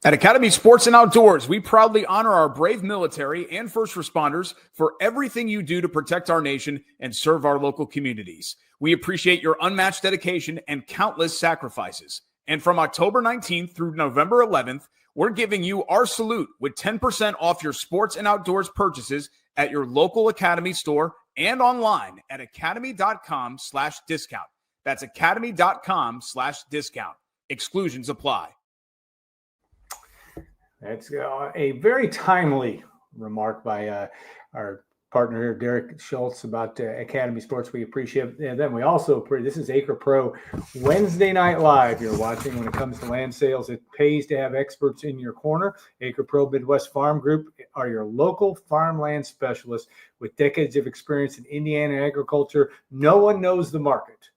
At Academy Sports and Outdoors, we proudly honor our brave military and first responders for everything you do to protect our nation and serve our local communities. We appreciate your unmatched dedication and countless sacrifices. And from October 19th through November 11th, we're giving you our salute with 10% off your sports and outdoors purchases at your local Academy store and online at academy.com/discount. That's academy.com/discount. Exclusions apply. That's a very timely remark by our partner here, Derek Schultz, about Academy Sports. We appreciate them. We also this is Acre Pro Wednesday Night Live. You're watching. When it comes to land sales, it pays to have experts in your corner. Acre Pro Midwest Farm Group are your local farmland specialists with decades of experience in Indiana agriculture. No one knows the market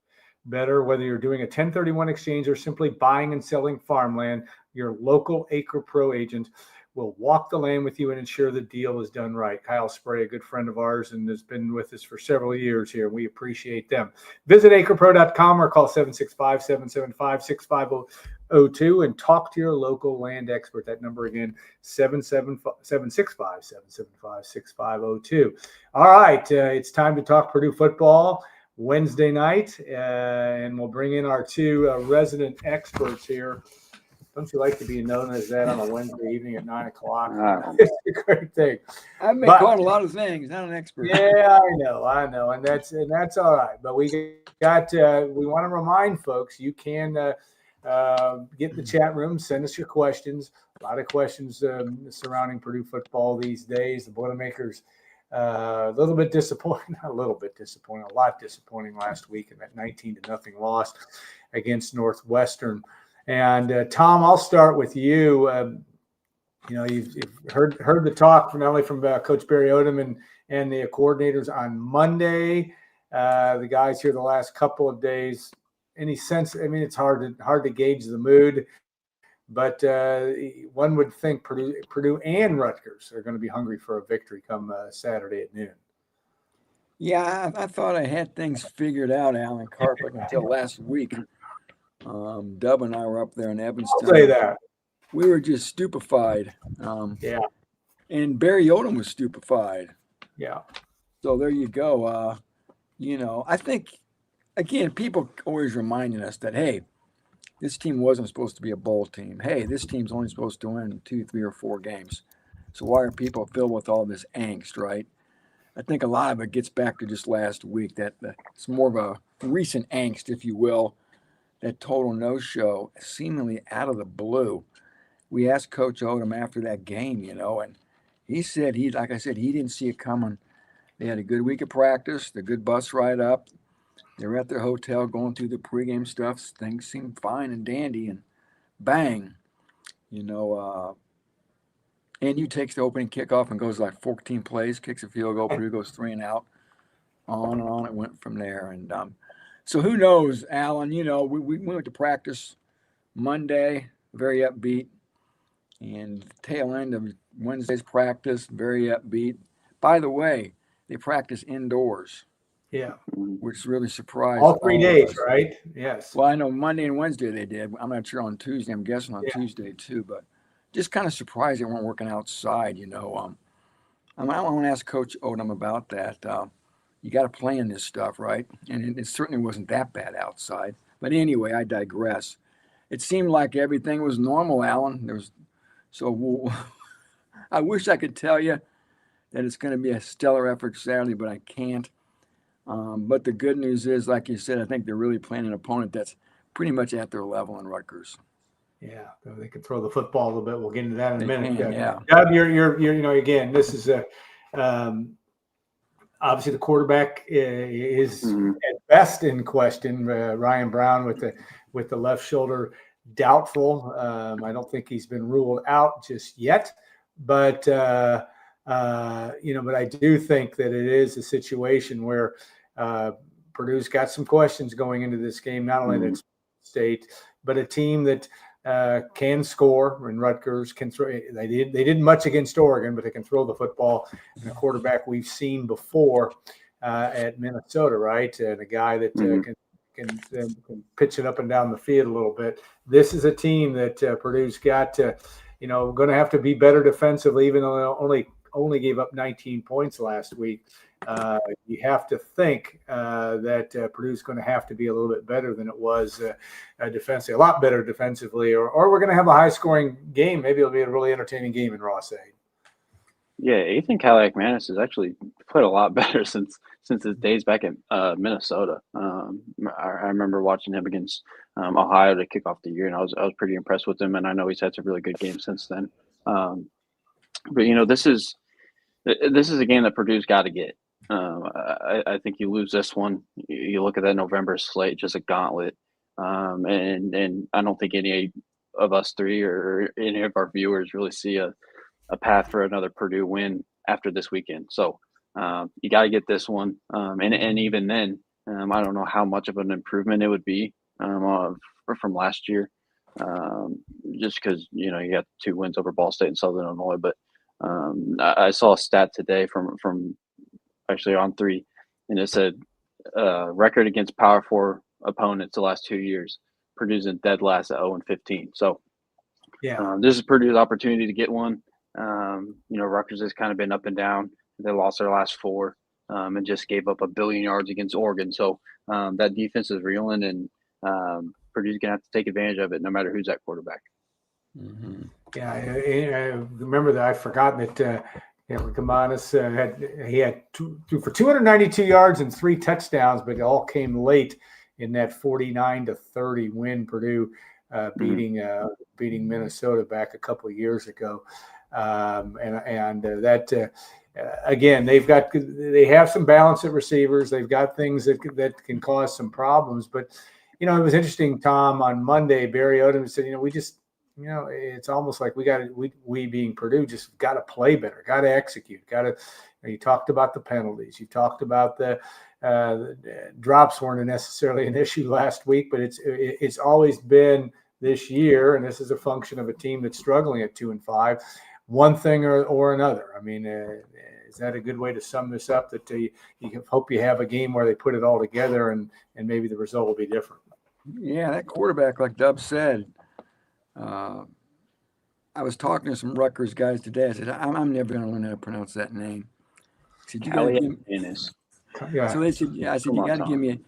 better, whether you're doing a 1031 exchange or simply buying and selling farmland. Your local Acre Pro agent will walk the land with you and ensure the deal is done right. Kyle Spray, a good friend of ours and has been with us for several years here. We appreciate them. Visit acrepro.com or call 765-775-6502 and talk to your local land expert. That number again, 765-775-6502. All right, it's time to talk Purdue football Wednesday night, and we'll bring in our two resident experts here. Don't you like to be known as that on a Wednesday evening at 9 o'clock? It's a great thing. I've been called a lot of things, not an expert. Yeah, I know, and that's all right. But we want to remind folks you can get the chat room, send us your questions. A lot of questions surrounding Purdue football these days. The Boilermakers a lot disappointing last week in that 19-0 loss against Northwestern. And Tom, I'll start with you. You've heard the talk not only from Coach Barry Odom and the coordinators on Monday. The guys here the last couple of days. Any sense? I mean, it's hard to gauge the mood, but one would think Purdue and Rutgers are going to be hungry for a victory come Saturday at noon. Yeah, I thought I had things figured out, Alan Karpick, until last week. Dub and I were up there in Evanston. I'll say that. We were just stupefied. Yeah. And Barry Odom was stupefied. Yeah. So there you go. I think, again, people always reminding us that, hey, this team wasn't supposed to be a bowl team. Hey, this team's only supposed to win 2, 3, or 4 games. So why are people filled with all this angst, right? I think a lot of it gets back to just last week. That it's more of a recent angst, if you will. That total no-show, seemingly out of the blue. We asked Coach Odom after that game, and he said he didn't see it coming. They had a good week of practice, the good bus ride up. They were at their hotel going through the pregame stuff. Things seemed fine and dandy, and bang, NU takes the opening kickoff and goes like 14 plays, kicks a field goal. Purdue goes 3 and out. On and on it went from there, and so who knows, Alan? We went to practice Monday, very upbeat, and tail end of Wednesday's practice, very upbeat. By the way, they practice indoors. Yeah. Which really surprised all 3 days, right? Yes. Well, I know Monday and Wednesday they did. I'm not sure on Tuesday. I'm guessing on Tuesday too, but just kind of surprised they weren't working outside, I want to ask Coach Odom about that. You got to play in this stuff, right? And it certainly wasn't that bad outside. But anyway, I digress. It seemed like everything was normal, Alan. I wish I could tell you that it's going to be a stellar effort Saturday, but I can't. But the good news is, like you said, I think they're really playing an opponent that's pretty much at their level in Rutgers. Yeah, they can throw the football a little bit. We'll get into that in a minute. Yeah. Doug, you're again, this is obviously the quarterback is at best in question. Ryan Brown with the left shoulder doubtful. I don't think he's been ruled out just yet, but but I do think that it is a situation where Purdue's got some questions going into this game, not only at State, but a team that can score, and Rutgers can throw. They didn't much against Oregon, but they can throw the football. And a quarterback we've seen before at Minnesota, right? And a guy that can can pitch it up and down the field a little bit. This is a team that Purdue's got to, going to have to be better defensively, even though they only gave up 19 points last week. You have to think that Purdue's going to have to be a little bit better than it was defensively, a lot better defensively, or we're going to have a high-scoring game. Maybe it'll be a really entertaining game in Ross-Ade. Yeah, Ethan Cadillac-Manis has actually played a lot better since his days back in Minnesota. I remember watching him against Ohio to kick off the year, and I was pretty impressed with him. And I know he's had some really good games since then. But this is a game that Purdue's got to get. I think you lose this one. You look at that November slate, just a gauntlet. And I don't think any of us three or any of our viewers really see a path for another Purdue win after this weekend. So you got to get this one. And even then, I don't know how much of an improvement it would be from last year, just because, you got 2 wins over Ball State and Southern Illinois. But I saw a stat today from actually on 3, and it said record against Power 4 opponents the last 2 years. Purdue's in dead last at 0-15. So this is Purdue's opportunity to get one. Rutgers has kind of been up and down. They lost their last 4 and just gave up 1 billion yards against Oregon. So that defense is reeling, and Purdue's going to have to take advantage of it no matter who's at quarterback. Mm-hmm. Yeah, I remember that. I'd forgotten that Kamanis had threw for 292 yards and 3 touchdowns, but it all came late in that 49-30 win. Purdue beating Minnesota back a couple of years ago. Again, they have some balance at receivers. They've got things that can cause some problems. But it was interesting, Tom. On Monday, Barry Odom said, we just, it's almost like we being Purdue just got to play better, got to execute, you talked about the penalties, you talked about the drops weren't necessarily an issue last week, but it's always been this year, and this is a function of a team that's struggling at 2-5. One thing or another. I mean, is that a good way to sum this up? That you hope you have a game where they put it all together, and maybe the result will be different. Yeah, that quarterback, like Dub said, I was talking to some Rutgers guys today. I said, I'm never going to learn how to pronounce that name. I said, you got to give me. So they said, I said, you got to give me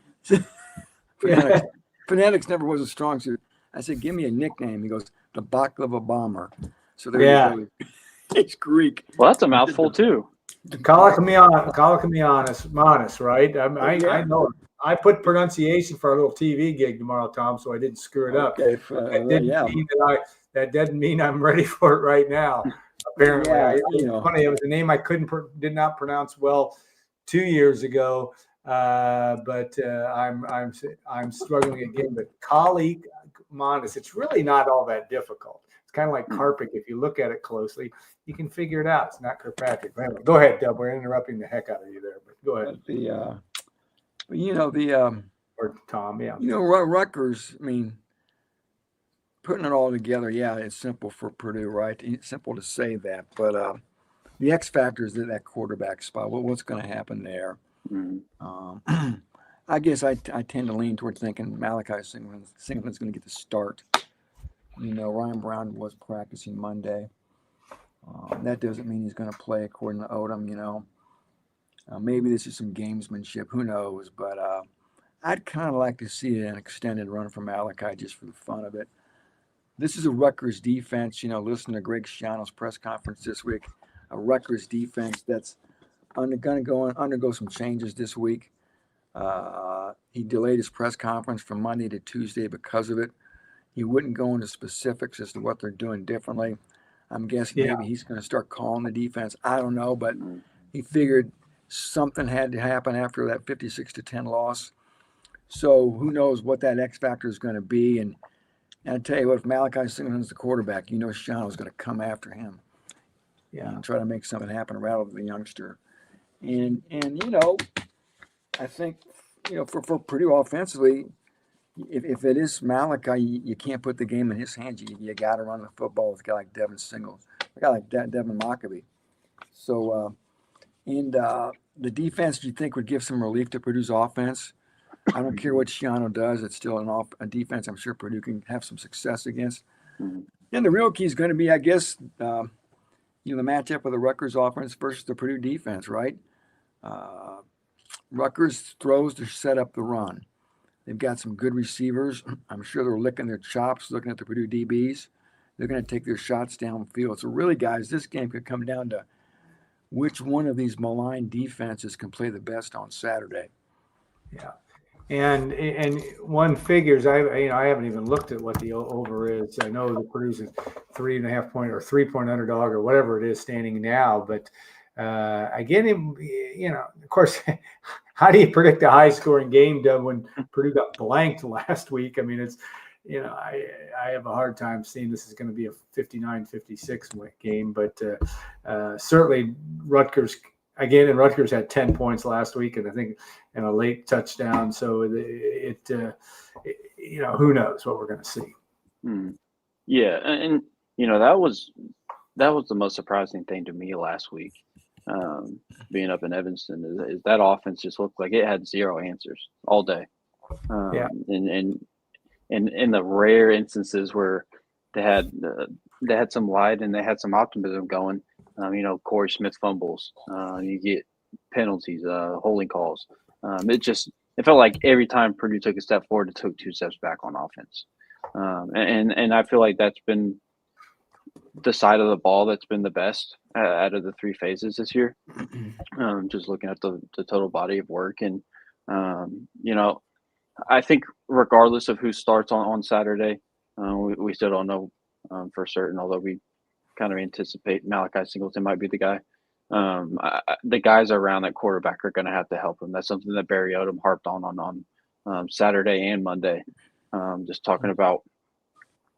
a phonetics never was a strong suit. I said, give me a nickname. He goes, the Baklava Bomber. So there you go. It's Greek. Well, that's a mouthful too. Kalakamianis, right? I know. I put pronunciation for our little TV gig tomorrow, Tom, so I didn't screw it up. Okay, that doesn't mean I'm ready for it right now. Apparently, funny. It was a name I did not pronounce well 2 years ago, but I'm struggling again. But Kalakamianis, it's really not all that difficult. It's kind of like Karpick. If you look at it closely, you can figure it out. It's not Kirkpatrick. Anyway, go ahead, Dub. We're interrupting the heck out of you there, but go ahead. Or Tom, Rutgers, I mean, putting it all together, it's simple for Purdue, right? It's simple to say that, but the X factor is that quarterback spot. What's going to happen there? Mm-hmm. I guess I tend to lean towards thinking Malachi Singleton's going to get the start. Ryan Brown was practicing Monday. That doesn't mean he's going to play according to Odom, maybe this is some gamesmanship. Who knows? But I'd kind of like to see an extended run from Malachi just for the fun of it. This is a Rutgers defense. Listen to Greg Schiano's press conference this week. A Rutgers defense that's going to undergo some changes this week. He delayed his press conference from Monday to Tuesday because of it. He wouldn't go into specifics as to what they're doing differently. I'm guessing maybe he's going to start calling the defense. I don't know, but he figured something had to happen after that 56-10 loss. So who knows what that X factor is going to be. And I tell you what, if Malachi Singleton's the quarterback, Schiano's going to come after him. And try to make something happen, rattle the youngster. And I think, for Purdue offensively, if it is Malachi, you can't put the game in his hands. You got to run the football with a guy like Devin Singles, a guy like Devin Mockabee. So, the defense, you think, would give some relief to Purdue's offense? I don't care what Shiano does. It's still a defense I'm sure Purdue can have some success against. Mhm. And the real key is going to be, I guess, the matchup of the Rutgers offense versus the Purdue defense, right? Rutgers throws to set up the run. They've got some good receivers. I'm sure they're licking their chops looking at the Purdue DBs. They're going to take their shots downfield. So really, guys, this game could come down to which one of these maligned defenses can play the best on Saturday. Yeah. And one figures, I haven't even looked at what the over is. I know the Purdue's a 3.5 point or 3-point underdog or whatever it is standing now. But again, of course, how do you predict a high scoring game, Doug, when Purdue got blanked last week? I mean, it's, I have a hard time seeing this is going to be a 59-56 game, but certainly Rutgers had 10 points last week, and I think in a late touchdown. So who knows what we're going to see. Yeah. And that was the most surprising thing to me last week. Being up in Evanston is that offense just looked like it had zero answers all day. And in the rare instances where they had some light and they had some optimism going, Corey Smith fumbles, you get penalties, holding calls. It felt like every time Purdue took a step forward, it took 2 steps back on offense. And I feel like that's been the side of the ball that's been the best out of the 3 phases this year. Just looking at the total body of work. And, I think regardless of who starts on Saturday, we still don't know for certain, although we kind of anticipate Malachi Singleton might be the guy. The guys around that quarterback are going to have to help him. That's something that Barry Odom harped on Saturday and Monday. Just talking about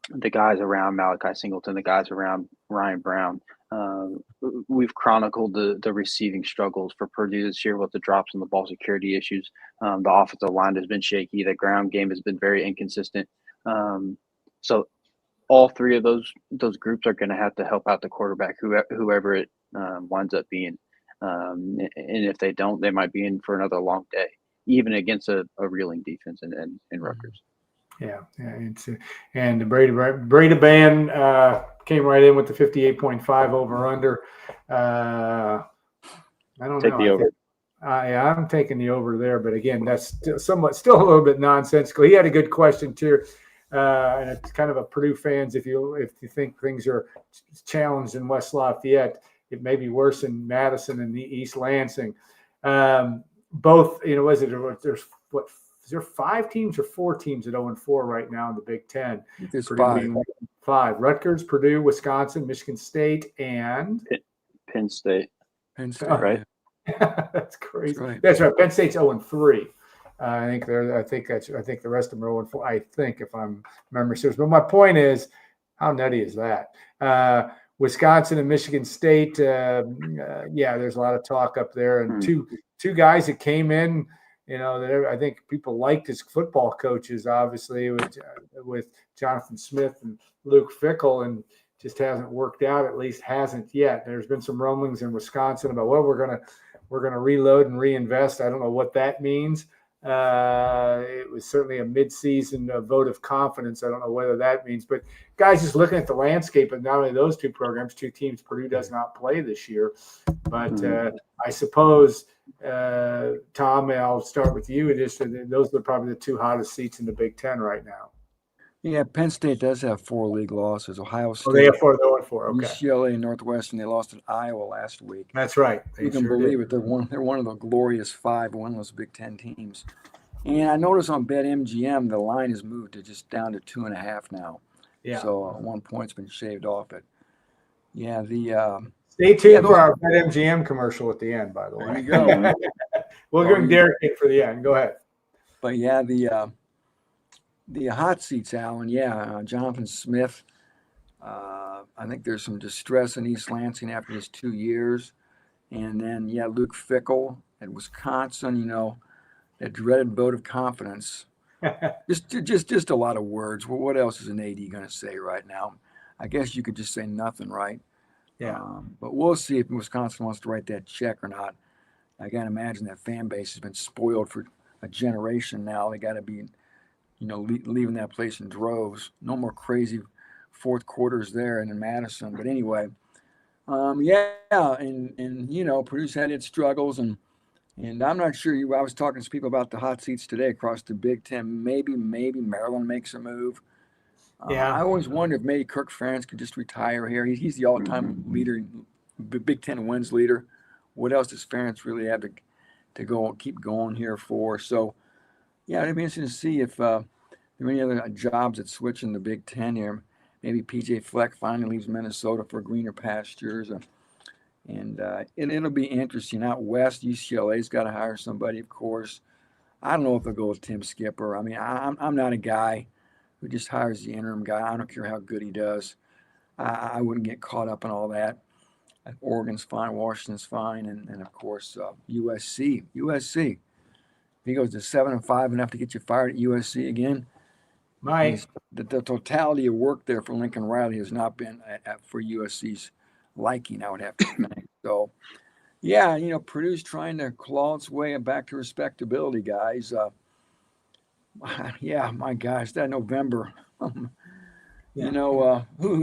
the guys around Malachi Singleton, the guys around Ryan Brown. We've chronicled the receiving struggles for Purdue this year with the drops and the ball security issues. The offensive line has been shaky. The ground game has been very inconsistent. So all 3 of those groups are going to have to help out the quarterback, whoever it winds up being. And if they don't, they might be in for another long day, even against a reeling defense in Rutgers. Yeah, and the Brady Band came right in with the 58.5 over under. I don't Take know. the over. I'm taking the over there, but again, that's still a little bit nonsensical. He had a good question too, and it's kind of a Purdue fans. If you think things are challenged in West Lafayette, it may be worse in Madison and the East Lansing. Both, there's is there 5 teams or 4 teams at 0-4 right now in the Big Ten? There's Purdue 5. Rutgers, Purdue, Wisconsin, Michigan State, and Penn State. Right? That's crazy. That's right. Penn State's 0-3. I think the rest of them are 0-4. I think, if I'm memory serves. But my point is, how nutty is that? Wisconsin and Michigan State. There's a lot of talk up there, and two guys that came in. That I think people liked as football coaches, obviously, with Jonathan Smith and Luke Fickell, and just hasn't worked out. At least hasn't yet. There's been some rumblings in Wisconsin about we're gonna reload and reinvest. I don't know what that means. It was certainly a midseason vote of confidence. I don't know whether that means, but guys, just looking at the landscape of not only those 2 programs, 2 teams Purdue does not play this year, but I suppose. Tom, I'll start with you. Those are probably the 2 hottest seats in the Big Ten right now. Yeah, Penn State does have 4 league losses. Ohio State. They have 4. They're 4. Okay. UCLA and Northwestern. They lost in Iowa last week. That's right. You can believe it. They're one of the glorious 5 winless Big Ten teams. And I noticed on BetMGM the line has moved to just down to 2.5 now. Yeah. So 1 point's been shaved off it. Yeah. Stay tuned for our BetMGM commercial at the end, by the way. There you go. We'll bring Derek in for the end. Go ahead. But yeah, the hot seats, Alan. Yeah, Jonathan Smith. I think there's some distress in East Lansing after his 2 years, and then Luke Fickell at Wisconsin. That dreaded vote of confidence. just a lot of words. Well, what else is an AD going to say right now? I guess you could just say nothing, right? Yeah. But we'll see if Wisconsin wants to write that check or not. I can't imagine that fan base has been spoiled for a generation now. They got to be, leaving that place in droves. No more crazy fourth quarters there and in Madison. But anyway, and Purdue's had its struggles, and I'm not sure. I was talking to people about the hot seats today across the Big Ten. Maybe Maryland makes a move. I always wonder if maybe Kirk Ferentz could just retire here. He's the all-time leader, Big Ten wins leader. What else does Ferentz really have to go keep going here for? So, yeah, it'd be interesting to see if there are any other jobs that switch in the Big Ten here. Maybe PJ Fleck finally leaves Minnesota for greener pastures. And it'll be interesting. Out west, UCLA's got to hire somebody, of course. I don't know if they'll go with Tim Skipper. I mean, I'm not a guy who just hires the interim guy. I don't care how good he does. I wouldn't get caught up in all that. Oregon's fine, Washington's fine, and of course USC. If he goes to 7-5, enough to get you fired at USC again. The totality of work there for Lincoln Riley has not been for USC's liking, I would have to think. So, yeah, Purdue's trying to claw its way back to respectability, guys. Yeah, my gosh, that November. Who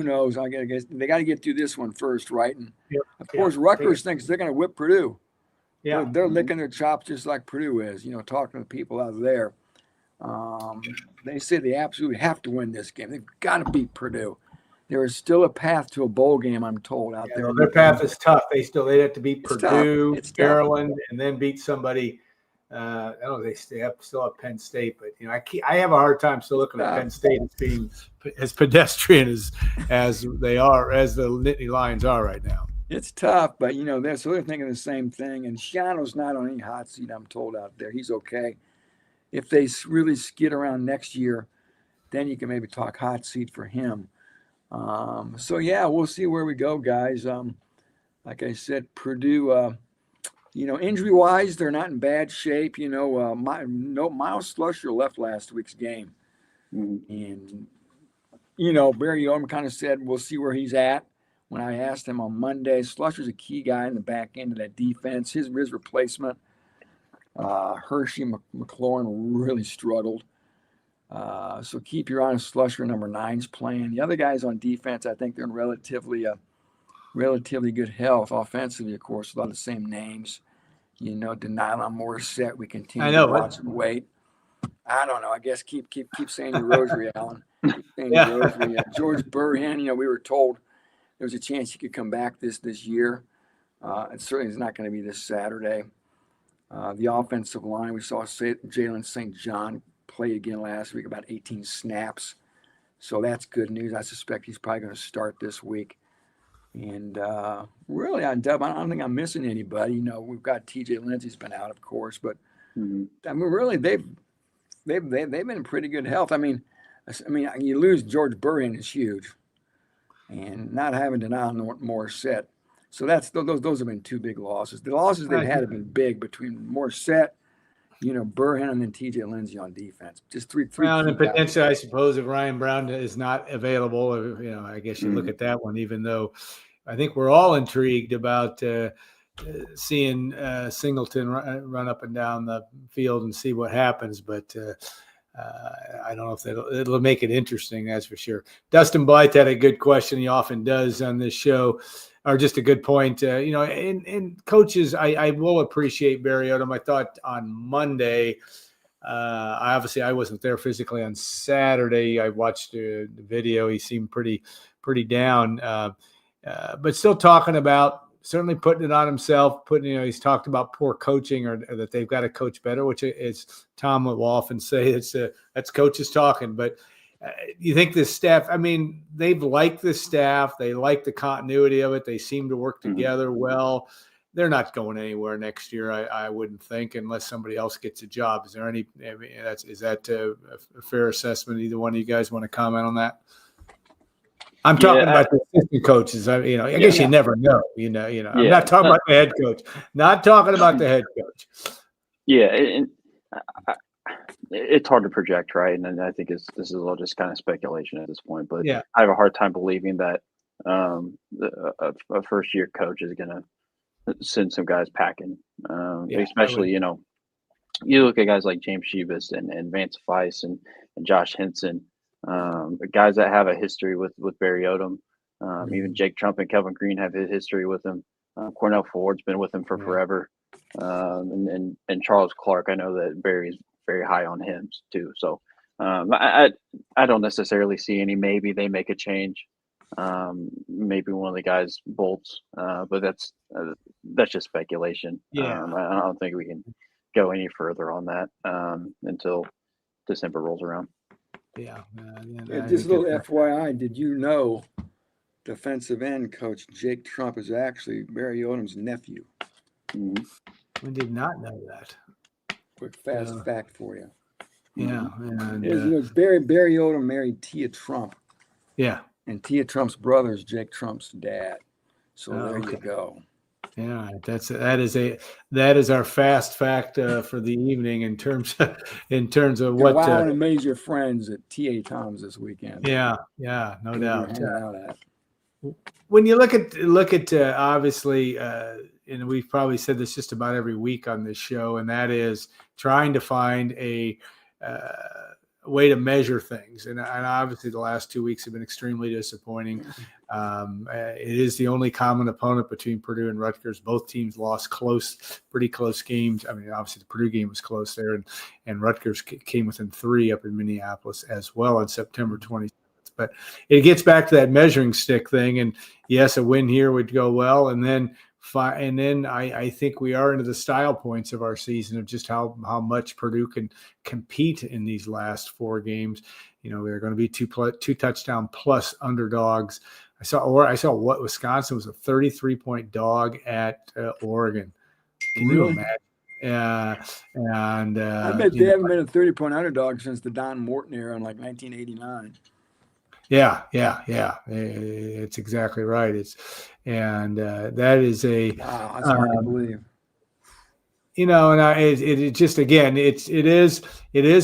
knows? I guess they got to get through this one first, right? And of course, Rutgers thinks they're going to whip Purdue. Yeah, they're licking their chops just like Purdue is. Talking to people out there. They say they absolutely have to win this game. They've got to beat Purdue. There is still a path to a bowl game, I'm told, out there. Their path is tough. They'd have to beat Purdue, Maryland, and then beat somebody. I don't know. They still have Penn State, but I have a hard time still looking at Penn State as being as pedestrian as they are, as the Nittany Lions are right now. It's tough, but they're thinking the same thing. And Shiano's not on any hot seat, I'm told, out there. He's okay. If they really skid around next year, then you can maybe talk hot seat for him. So yeah, we'll see where we go, guys. Like I said, Purdue. Injury-wise, they're not in bad shape. Miles Slusher left last week's game. And, Barry Odom kind of said, we'll see where he's at. When I asked him on Monday, Slusher's a key guy in the back end of that defense. His replacement, Hershey McLaurin, really struggled. So keep your eye on Slusher, number 9's playing. The other guys on defense, I think they're in relatively good health. Offensively, of course, a lot of the same names. Denylon Morissette, we continue to watch and wait. I don't know. I guess keep saying your rosary, Alan. Keep saying your rosary. George Burhan, we were told there was a chance he could come back this year. It certainly is not going to be this Saturday. The offensive line, we saw Jalen St. John play again last week, about 18 snaps. So that's good news. I suspect he's probably going to start this week. And really, I don't think I'm missing anybody. We've got T.J. Lindsey's been out, of course, but really, they've been in pretty good health. I mean, you lose George Burhan is huge, and not having Denylon Morissette. So those have been two big losses. The losses they've had have been big between Morissette, Burhan, and then T.J. Lindsey on defense. Just three. Brown and potentially, I suppose, if Ryan Brown is not available, I guess you look at that one. Even though I think we're all intrigued about seeing Singleton run up and down the field and see what happens, but I don't know if it'll make it interesting. That's for sure. Dustin Blythe had a good question. He often does on this show. Or just a good point, and coaches, I will appreciate Barry Odom. I thought on Monday, I wasn't there physically on Saturday. I watched the video. He seemed pretty down, but still talking about certainly putting it on himself. He's talked about poor coaching or that they've got to coach better, which is Tom will often say that's coaches talking, but. You think this staff, they've liked this staff. They like the continuity of it. They seem to work together well. They're not going anywhere next year, I wouldn't think, unless somebody else gets a job. Is there any is that a fair assessment? Either one of you guys want to comment on that? I'm talking about the assistant coaches. I guess you never know. I'm not talking about the head coach. Not talking about the head coach. Yeah, it's hard to project, right? And I think this is all just kind of speculation at this point. But I have a hard time believing that a first-year coach is going to send some guys packing, especially you look at guys like James Shebus and Vance Weiss and Josh Henson, guys that have a history with Barry Odom. Even Jake Trump and Kelvin Green have a history with him. Cornell Ford's been with him for forever. And Charles Clark, I know that Barry's very high on him too. So I don't necessarily see any. Maybe they make a change. Maybe one of the guys bolts, but that's just speculation. Yeah. I don't think we can go any further on that until December rolls around. Yeah. Just a little FYI, did you know defensive end coach Jake Trump is actually Barry Odom's nephew? We did not know that. Quick fast fact for you. Yeah. And, Barry Odom married Tia Trump. Yeah. And Tia Trump's brother is Jake Trump's dad. So there you go. Yeah, that is our fast fact for the evening in terms of what. Go out and amaze your friends at TA Tom's this weekend. Yeah, no doubt. Out at. When you look at obviously, and we've probably said this just about every week on this show, and that is trying to find a way to measure things. And obviously the last 2 weeks have been extremely disappointing. It is the only common opponent between Purdue and Rutgers. Both teams lost pretty close games. I mean, obviously the Purdue game was close there, and Rutgers came within 3 up in Minneapolis as well on September 27th. But it gets back to that measuring stick thing. And yes, a win here would go well. And then I think we are into the style points of our season of just how much Purdue can compete in these last 4 games. They're going to be two touchdown plus underdogs. I saw what Wisconsin was a 33-point dog at Oregon. Can you imagine? I bet they haven't been a 30-point underdog since the Don Morton era in like 1989. Yeah. It's exactly right. That is a wow. That's hard to believe. And it just, again, it is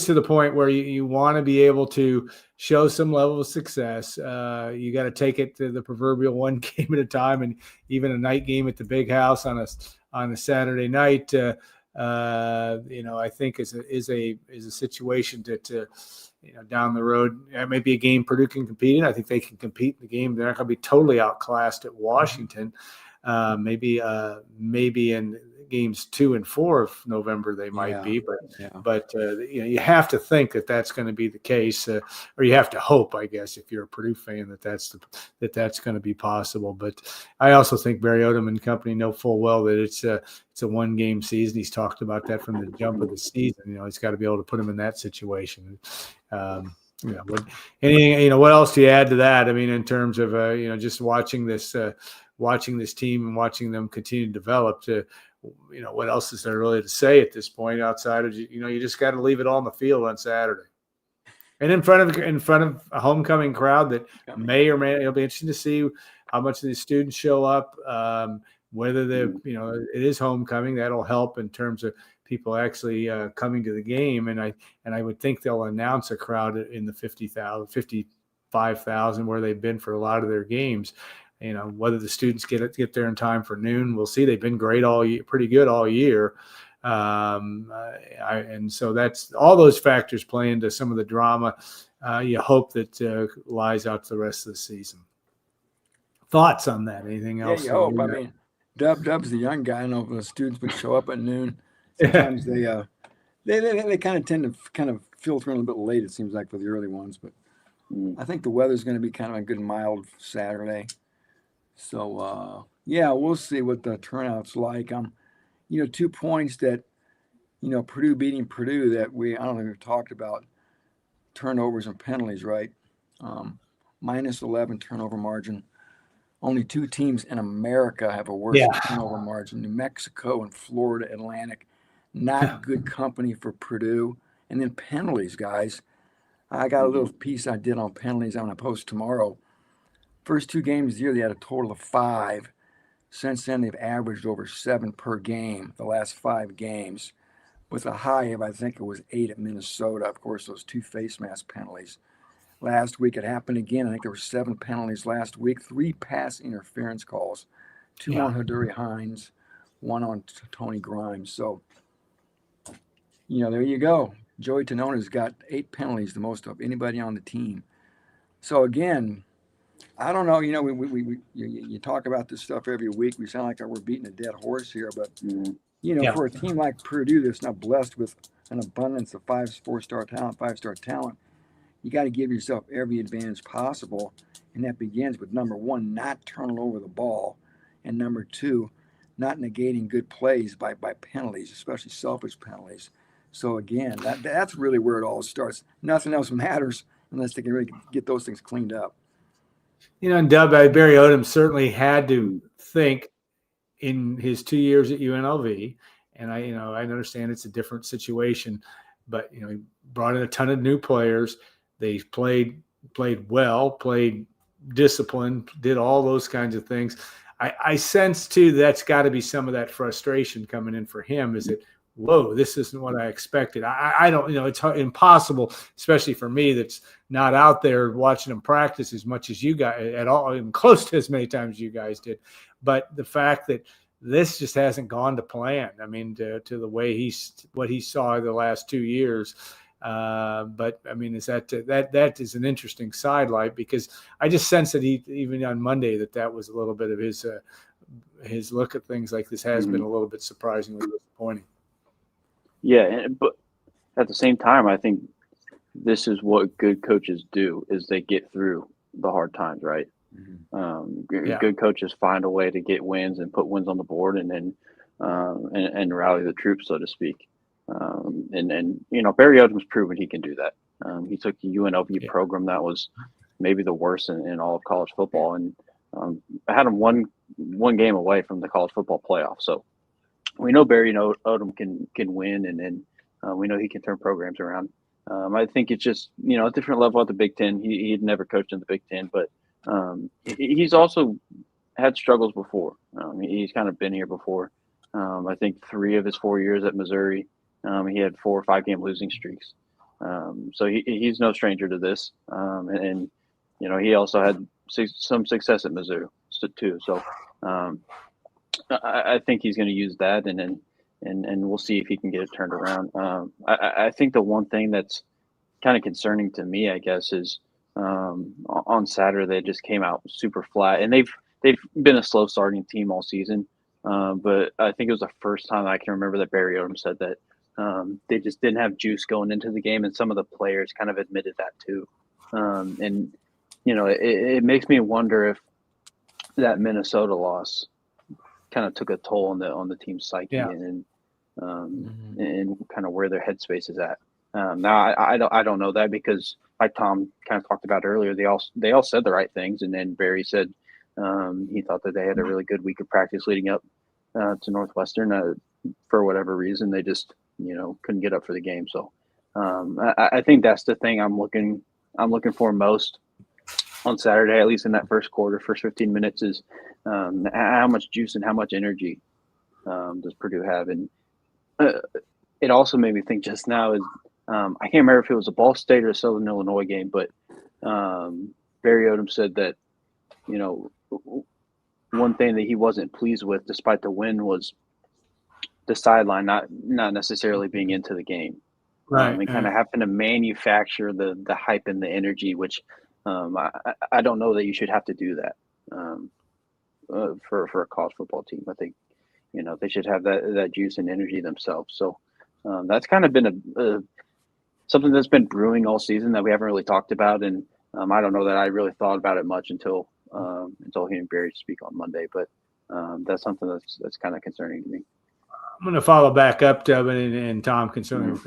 to the point where you want to be able to show some level of success. You got to take it to the proverbial one game at a time, and even a night game at the Big House on a Saturday night. I think is a situation that. Down the road, it may be a game Purdue can compete in. I think they can compete in the game. They're not going to be totally outclassed at Washington. Maybe in games 2 and 4 of November they might be, but you have to think that that's going to be the case, or you have to hope, I guess, if you're a Purdue fan, that's going to be possible. But I also think Barry Odom and company know full well that it's a 1-game season. He's talked about that from the jump of the season. He's got to be able to put him in that situation. What else do you add to that? I mean, in terms of just watching this team and watching them continue to develop. What else is there really to say at this point outside of you just got to leave it all on the field on Saturday, and in front of a homecoming crowd that may or may. It'll be interesting to see how much of the students show up. Whether it is homecoming, that'll help in terms of people actually coming to the game, and I would think they'll announce a crowd in the 50,000, 55,000 where they've been for a lot of their games. Whether the students get there in time for noon, we'll see. They've been great all year, pretty good all year, and so that's all those factors play into some of the drama. You hope that lies out to the rest of the season. Thoughts on that? Anything else? Yeah, you hope. I mean, Dub's the young guy. I don't know if the students would show up at noon. Sometimes they kind of tend to kind of filter in a little bit late. It seems like for the early ones, but I think the weather's going to be kind of a good mild Saturday. So we'll see what the turnout's like. 2 points that Purdue beating Purdue that I don't think we've talked about turnovers and penalties, right? Minus 11 turnover margin. Only 2 teams in America have a worse turnover margin: New Mexico and Florida Atlantic. Not good company for Purdue. And then penalties, guys. I got a little piece I did on penalties I'm going to post tomorrow. First 2 games of the year, they had a total of 5. Since then, they've averaged over 7 per game the last 5 games, with a high of, I think it was 8 at Minnesota. Of course, those 2 face mask penalties. Last week, it happened again. I think there were 7 penalties last week, 3 pass interference calls, 2 on Haduri Hines, 1 on Tony Grimes. So, there you go. Joey Tanona's got 8 penalties, the most of anybody on the team. So again, I don't know. You talk about this stuff every week. We sound like we're beating a dead horse here, but for a team like Purdue that's not blessed with an abundance of 5-star talent, you got to give yourself every advantage possible, and that begins with number one, not turning over the ball, and number two, not negating good plays by penalties, especially selfish penalties. So again, that's really where it all starts. Nothing else matters unless they can really get those things cleaned up. And Dub, Barry Odom certainly had to think in his 2 years at UNLV, and I understand it's a different situation, but he brought in a ton of new players. They played well, played disciplined, did all those kinds of things. I sense too that's got to be some of that frustration coming in for him. Is it, whoa, this isn't what I expected. I don't, it's impossible, especially for me that's not out there watching him practice as much as you guys at all, even close to as many times as you guys did. But the fact that this just hasn't gone to plan. I mean, to the way what he saw the last 2 years. But I mean, is that is an interesting sidelight, because I just sense that he, even on Monday, that was a little bit of his look at things like this has been a little bit surprisingly disappointing. Yeah, but at the same time, I think this is what good coaches do: is they get through the hard times, right? Good coaches find a way to get wins and put wins on the board, and then and rally the troops, so to speak. And Barry Odom's proven he can do that. He took the UNLV program that was maybe the worst in all of college football, and I had him one game away from the college football playoff. So we know Barry Odom can win, and we know he can turn programs around. I think it's just a different level at the Big Ten. He'd never coached in the Big Ten, but he's also had struggles before. He's kind of been here before. I think 3 of his 4 years at Missouri, he had 4 or 5 game losing streaks. So he's no stranger to this. And he also had some success at Mizzou too. So I think he's going to use that, and we'll see if he can get it turned around. I think the one thing that's kind of concerning to me, I guess, is on Saturday they just came out super flat, and they've been a slow starting team all season. But I think it was the first time I can remember that Barry Odom said that they just didn't have juice going into the game, and some of the players kind of admitted that too. And it makes me wonder if that Minnesota loss kind of took a toll on the team's psyche and kind of where their headspace is at. Now I don't know that, because like Tom kind of talked about earlier, they all said the right things, and then Barry said he thought that they had a really good week of practice leading up to Northwestern. For whatever reason, they just couldn't get up for the game. So I think that's the thing I'm looking for most on Saturday, at least in that first 15 minutes, is how much juice and how much energy does Purdue have. And it also made me think just now is I can't remember if it was a Ball State or a Southern Illinois game, but Barry Odom said that one thing that he wasn't pleased with, despite the win, was the sideline not necessarily being into the game, right? And kind of having to manufacture the hype and the energy, which I don't know that you should have to do that for a college football team. I think they should have that juice and energy themselves. So that's kind of been something that's been brewing all season that we haven't really talked about, and I don't know that I really thought about it much until hearing Barry speak on Monday. But that's something that's kind of concerning to me. I'm going to follow back up, Devin, and Tom can certainly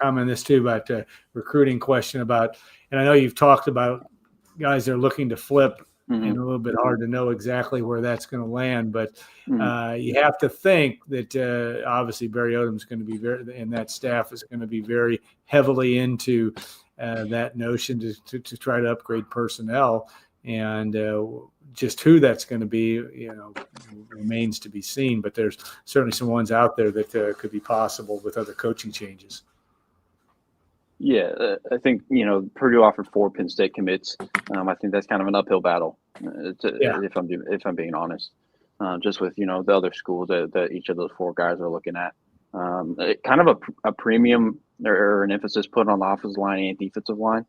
comment on this too, about recruiting question about, and I know you've talked about guys that are looking to flip, and a little bit hard to know exactly where that's going to land, but you have to think that obviously Barry Odom's going to be and that staff is going to be very heavily into that notion to try to upgrade personnel, and just who that's going to be, remains to be seen. But there's certainly some ones out there that could be possible with other coaching changes. Yeah, I think Purdue offered 4 Penn State commits. I think that's kind of an uphill battle, if I'm being honest. Just with the other schools that each of those 4 guys are looking at. Kind of a premium or an emphasis put on the offensive line and defensive line.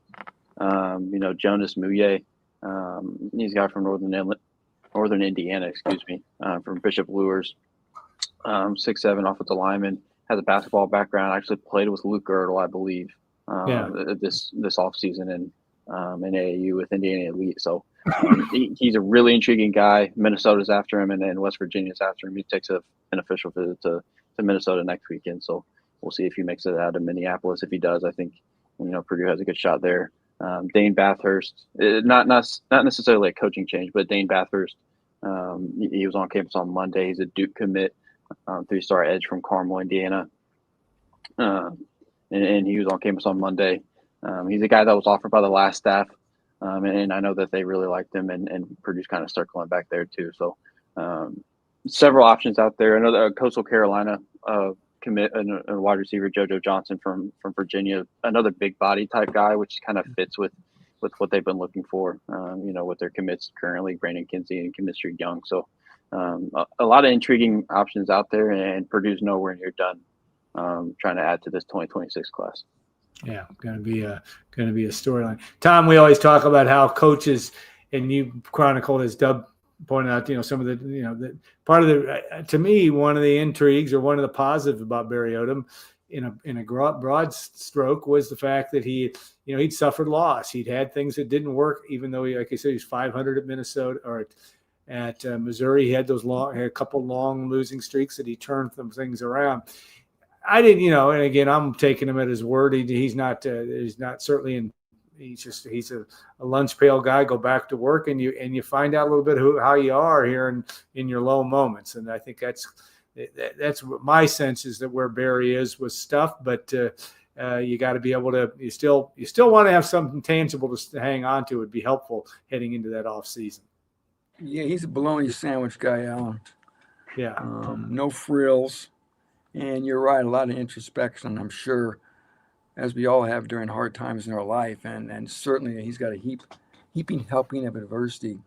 Jonas Mouye, he's a guy from Northern Indiana, from Bishop Luers, 6'7" offensive lineman, has a basketball background. Actually played with Luke Girdle, I believe, this offseason in AAU with Indiana Elite. So he's a really intriguing guy. Minnesota's after him, and then West Virginia's after him. He takes an official visit to Minnesota next weekend. So we'll see if he makes it out of Minneapolis. If he does, I think Purdue has a good shot there. Dane Bathurst, not necessarily a coaching change, but Dane Bathurst, he was on campus on Monday. He's a Duke commit, 3-star edge from Carmel, Indiana, and he was on campus on Monday. He's a guy that was offered by the last staff, and I know that they really liked him, and Purdue's kind of circling back there too. So several options out there. Another Coastal Carolina commit, a wide receiver, JoJo Johnson from Virginia, another big body type guy, which kind of fits with what they've been looking for, with their commits currently, Brandon Kinsey and Chemistry Young. So a lot of intriguing options out there, and Purdue's nowhere near done trying to add to this 2026 class. Yeah, going to be a storyline. Tom, we always talk about how coaches, and you chronicled as Dub pointed out, some of the part of the, to me, one of the intrigues or one of the positives about Barry Odom in a broad stroke was the fact that he'd suffered loss. He'd had things that didn't work, even though like I said, he's 500 at Minnesota or at Missouri. He had a couple long losing streaks that he turned some things around. I didn't, and again, I'm taking him at his word. He's not certainly in. He's a lunch pail guy. Go back to work, and you find out a little bit how you are here in your low moments. And I think that's what my sense is, that where Barry is with stuff, but you got to be able to. You still want to have something tangible to hang on to. Would be helpful heading into that off season. Yeah, he's a bologna sandwich guy, Alan. Yeah, no frills, and you're right. A lot of introspection, I'm sure, as we all have during hard times in our life. And certainly he's got a heaping helping of adversity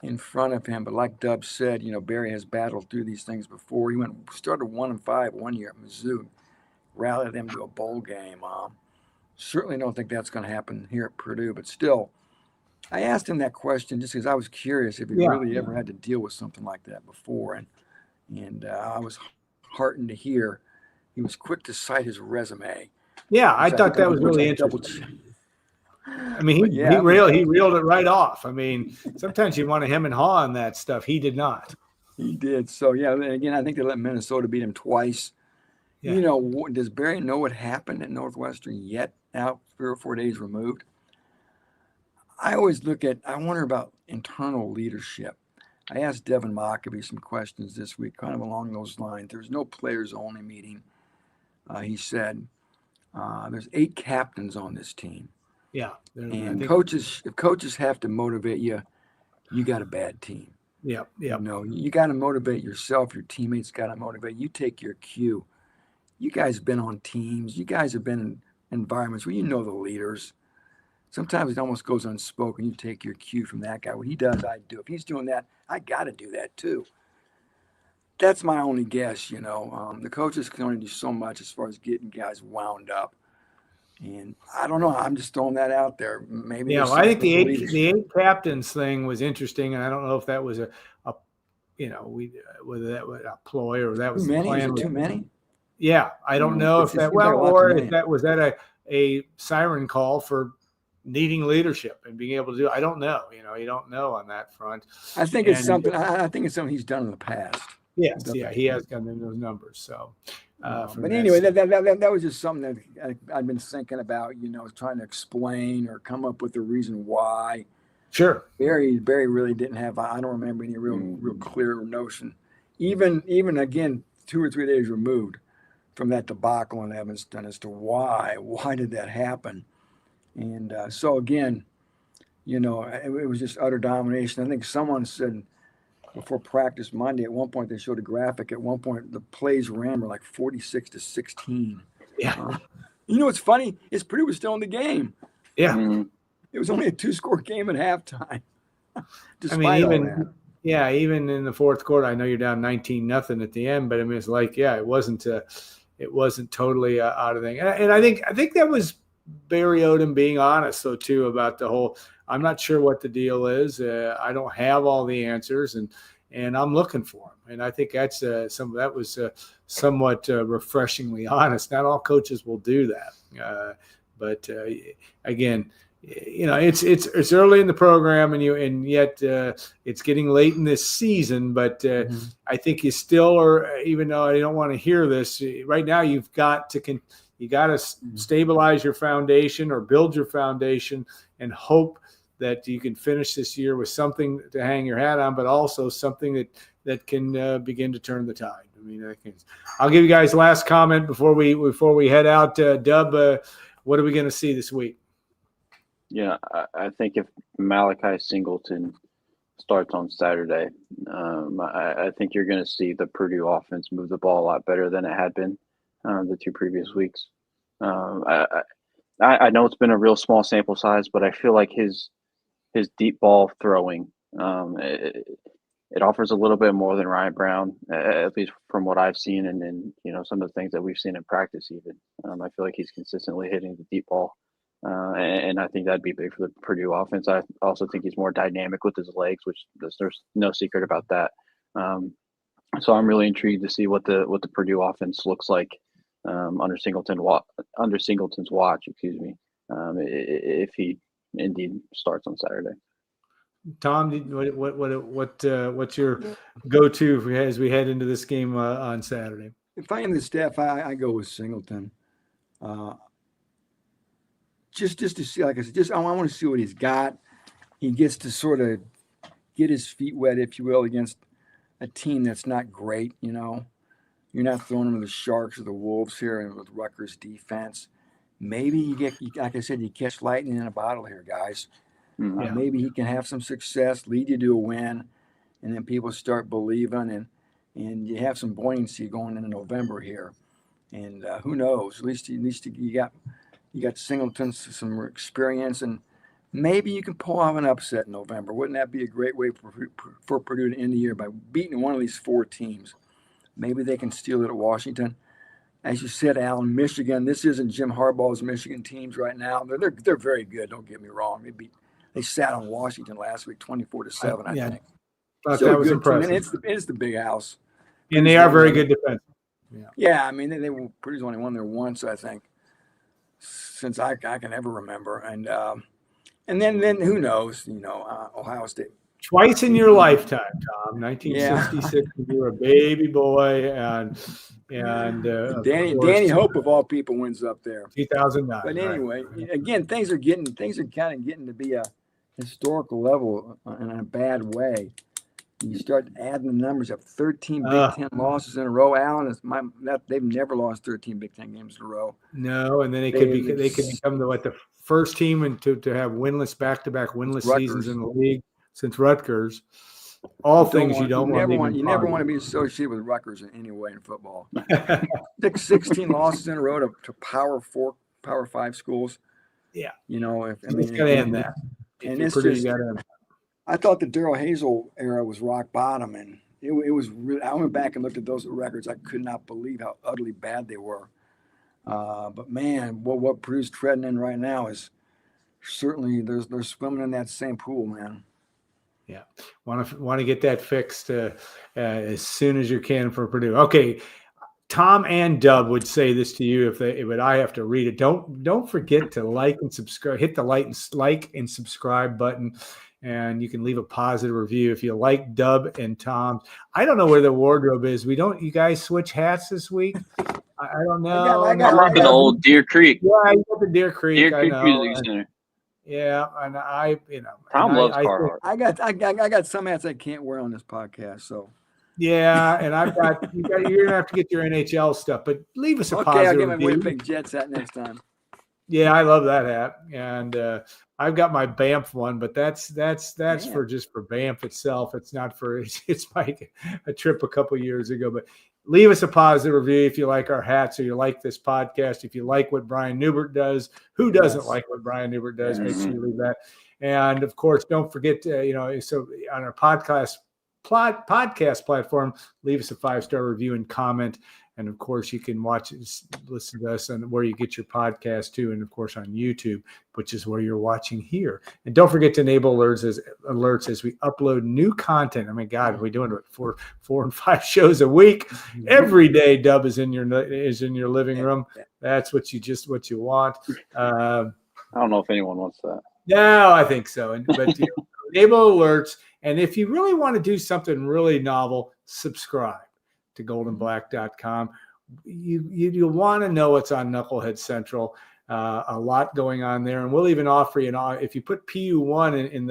in front of him. But like Dub said, Barry has battled through these things before. He started 1-5 one year at Mizzou, rallied them to a bowl game. Certainly don't think that's going to happen here at Purdue, but still, I asked him that question just because I was curious if he really ever had to deal with something like that before. And I was heartened to hear he was quick to cite his resume. Yeah, I thought that was really interesting. I mean, he reeled it right off. I mean, sometimes you want to hem and haw on that stuff. He did not. He did. So, again, I think they let Minnesota beat him twice. Yeah. Does Barry know what happened at Northwestern yet, now 3 or 4 days removed? I wonder about internal leadership. I asked Devin Mockabee some questions this week, kind of along those lines. There's no players-only meeting. He said, there's 8 captains on this team. Yeah. And if coaches have to motivate you, you got a bad team. Yeah. You got to motivate yourself. Your teammates got to motivate you. Take your cue. You guys have been on teams. You guys have been in environments where the leaders. Sometimes it almost goes unspoken. You take your cue from that guy. What he does, I do. If he's doing that, I got to do that too. That's my only guess, The coaches can only do so much as far as getting guys wound up. And I don't know. I'm just throwing that out there. Maybe. Yeah, I think the eight captains thing was interesting, and I don't know if that was whether that was a ploy or that was too many. The plan. Is it too many? Yeah, I don't know if that if that was a siren call for needing leadership and being able to do. I don't know. You don't know on that front. I think it's something. I think it's something he's done in the past. Yes, he has gotten in those numbers. So, but anyway, that was just something that I've been thinking about. Trying to explain or come up with a reason why. Sure. Barry really didn't have. I don't remember any real clear notion. Even again, 2 or 3 days removed from that debacle in Evanston as to why did that happen. And so again, it was just utter domination. I think someone said before practice Monday, at one point they showed a graphic. At one point, the plays ran were like 46-16. Yeah. What's funny is Purdue was still in the game. Yeah. It was only a 2-score game at halftime. Even in the fourth quarter, I know you're down 19-0 at the end, but it's like, it wasn't it wasn't totally out of thing. And I think that was Barry Odom being honest though too about the whole. I'm not sure what the deal is. I don't have all the answers, and I'm looking for them. And I think that's that was somewhat refreshingly honest. Not all coaches will do that, but again, it's early in the program, and yet it's getting late in this season. But I think you still are. Even though I don't want to hear this right now, you've got to stabilize your foundation or build your foundation and hope that you can finish this year with something to hang your hat on, but also something that can begin to turn the tide. I mean, I'll give you guys last comment before we head out. Dub, what are we going to see this week? Yeah, I think if Malachi Singleton starts on Saturday, I think you're going to see the Purdue offense move the ball a lot better than it had been the 2 previous weeks. I know it's been a real small sample size, but I feel like his deep ball throwing, it offers a little bit more than Ryan Brown, at least from what I've seen, and then some of the things that we've seen in practice. Even I feel like he's consistently hitting the deep ball, and I think that'd be big for the Purdue offense. I also think he's more dynamic with his legs, which there's no secret about that. So I'm really intrigued to see what the Purdue offense looks like under Singleton's watch. Excuse me, if he indeed starts on Saturday. Tom, what's your go-to as we head into this game on Saturday? If I am the staff, I go with Singleton. Just to see, like I said, I want to see what he's got. He gets to sort of get his feet wet, if you will, against a team that's not great. You're not throwing him to the Sharks or the Wolves here, and with Rutgers defense. Maybe you like I said, you catch lightning in a bottle here, guys. Yeah. Maybe he can have some success, lead you to a win, and then people start believing, and you have some buoyancy going into November here. And who knows? At least you got Singleton, some experience, and maybe you can pull off an upset in November. Wouldn't that be a great way for Purdue to end the year by beating one of these 4 teams? Maybe they can steal it at Washington. As you said, Alan, Michigan. This isn't Jim Harbaugh's Michigan teams right now. They're very good. Don't get me wrong. They sat on Washington last week, 24-7. I think. Thought that was impressive. It's the big house, and they are very good defense. Yeah. I mean, Purdue's only won there once, I think, since I can ever remember. And then who knows? Ohio State. Twice in your lifetime, Tom. 1966, you were a baby boy, and Danny Hope of all people wins up there. 2009. But anyway, again, things are kind of getting to be a historical level in a bad way. You start adding the numbers up. 13 Big Ten losses in a row. Alan, they've never lost 13 Big Ten games in a row. No, and then they could become the first team to have back-to-back winless Rutgers. Seasons in the league since Rutgers. You never want to be associated with Rutgers in any way in football. 16 losses in a row to Power 4, Power 5 schools. Yeah, it's got to end that. And it's just, I thought the Darrell Hazel era was rock bottom, and it was really. I went back and looked at those records. I could not believe how utterly bad they were. But man, what Purdue's treading in right now is certainly they're swimming in that same pool, man. Yeah, want to get that fixed as soon as you can for Purdue. Okay, Tom and Dub would say this to you but I have to read it. Don't forget to like and subscribe. Hit the like and subscribe button, and you can leave a positive review if you like Dub and Tom. I don't know where the wardrobe is. You guys switch hats this week? I don't know. I'm rocking the old Deer Creek. Yeah, you got the Deer Creek. Music Center. Yeah, and Tom loves Carhartt. I got some hats I can't wear on this podcast, so. Yeah, and you're gonna have to get your NHL stuff, but leave us a positive. Okay, I'll get my Winnipeg Jets hat next time. Yeah, I love that hat, and I've got my Banff one, but that's for Banff itself. It's not for it's like a trip a couple years ago. But leave us a positive review if you like our hats or you like this podcast. If you like what Brian Newbert does, who doesn't like what Brian Newbert does? Make sure you leave that. And of course, don't forget so on our podcast platform, leave us a 5-star review and comment. And of course, you can listen to us on where you get your podcast too, and of course on YouTube, which is where you're watching here. And don't forget to enable alerts as we upload new content. I mean, God, we're doing 4 and 5 shows a week. Every day, Dub is in your living room. That's what you want. I don't know if anyone wants that. No, I think so. But enable alerts. And if you really want to do something really novel, subscribe to goldenblack.com. You'll want to know what's on Knucklehead Central. A lot going on there, and we'll even offer you if you put PU1 in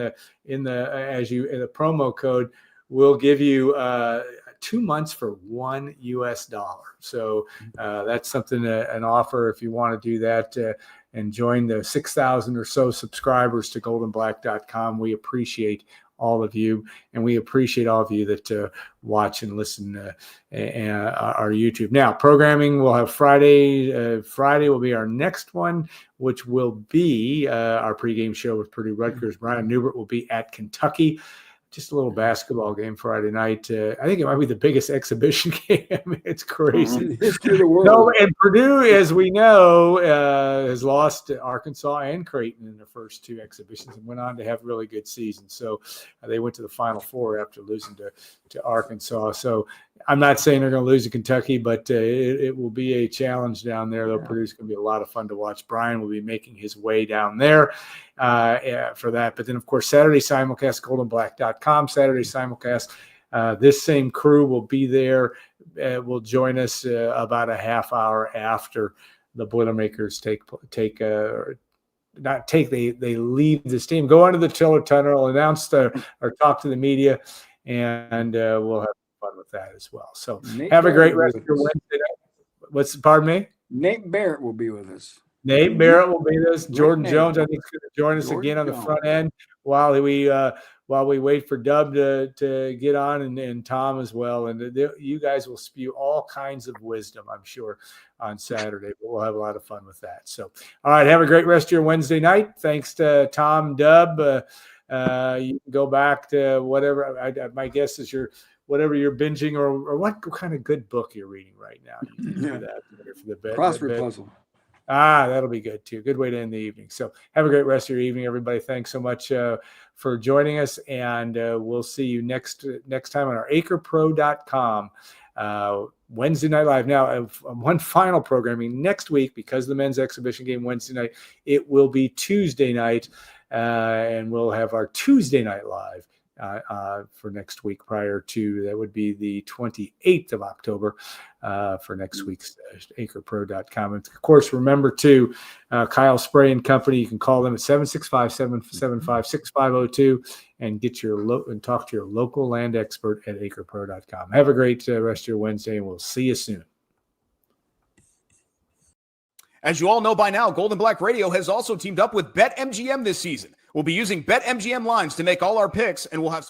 the promo code, we'll give you 2 months for $1. So that's something, an offer if you want to do that and join the 6,000 or so subscribers to goldenblack.com. We appreciate all of you, and we appreciate all of you that watch and listen our YouTube. Now, programming, we'll have Friday. Friday will be our next one, which will be our pregame show with Purdue Rutgers. Brian Newbert will be at Kentucky. Just a little basketball game Friday night. I think it might be the biggest exhibition game. It's crazy. History of the world. No, and Purdue, as we know, has lost to Arkansas and Creighton in the first 2 exhibitions and went on to have really good seasons. So they went to the Final Four after losing to Arkansas. So I'm not saying they're going to lose to Kentucky, but it will be a challenge down there, though. Purdue's going to be a lot of fun to watch. Brian will be making his way down there for that. But then, of course, Saturday simulcast, goldenblack.com. Saturday simulcast. This same crew will be there. Will join us about a half hour after the Boilermakers they leave the steam, go under the Tiller Tunnel, announce or talk to the media, and we'll have fun with that as well. So have a great rest of your Wednesday night. Pardon me? Nate Barrett will be with us. Nate Barrett will be with us. Jordan Jones, I think, is going to join us again on the front end while we wait for Dub to get on, and Tom as well. And you guys will spew all kinds of wisdom, I'm sure, on Saturday. But we'll have a lot of fun with that. So, all right, have a great rest of your Wednesday night. Thanks to Tom, Dub. You can go back to whatever. My guess is whatever you're binging or what kind of good book you're reading right now. You can do that for the bed. Crossword puzzle. That'll be good too. Good way to end the evening. So have a great rest of your evening, everybody. Thanks so much for joining us, and we'll see you next time on our acrepro.com Wednesday Night Live. Now, one final programming next week, because of the men's exhibition game Wednesday night, it will be Tuesday night, and we'll have our Tuesday Night Live for next week prior to, that would be the 28th of October for next week's acrepro.com. And of course, remember to Kyle Spray and Company. You can call them at 765-775-6502 and get and talk to your local land expert at acrepro.com. Have a great rest of your Wednesday, and we'll see you soon. As you all know by now, Golden Black Radio has also teamed up with BetMGM this season. We'll be using BetMGM lines to make all our picks, and we'll have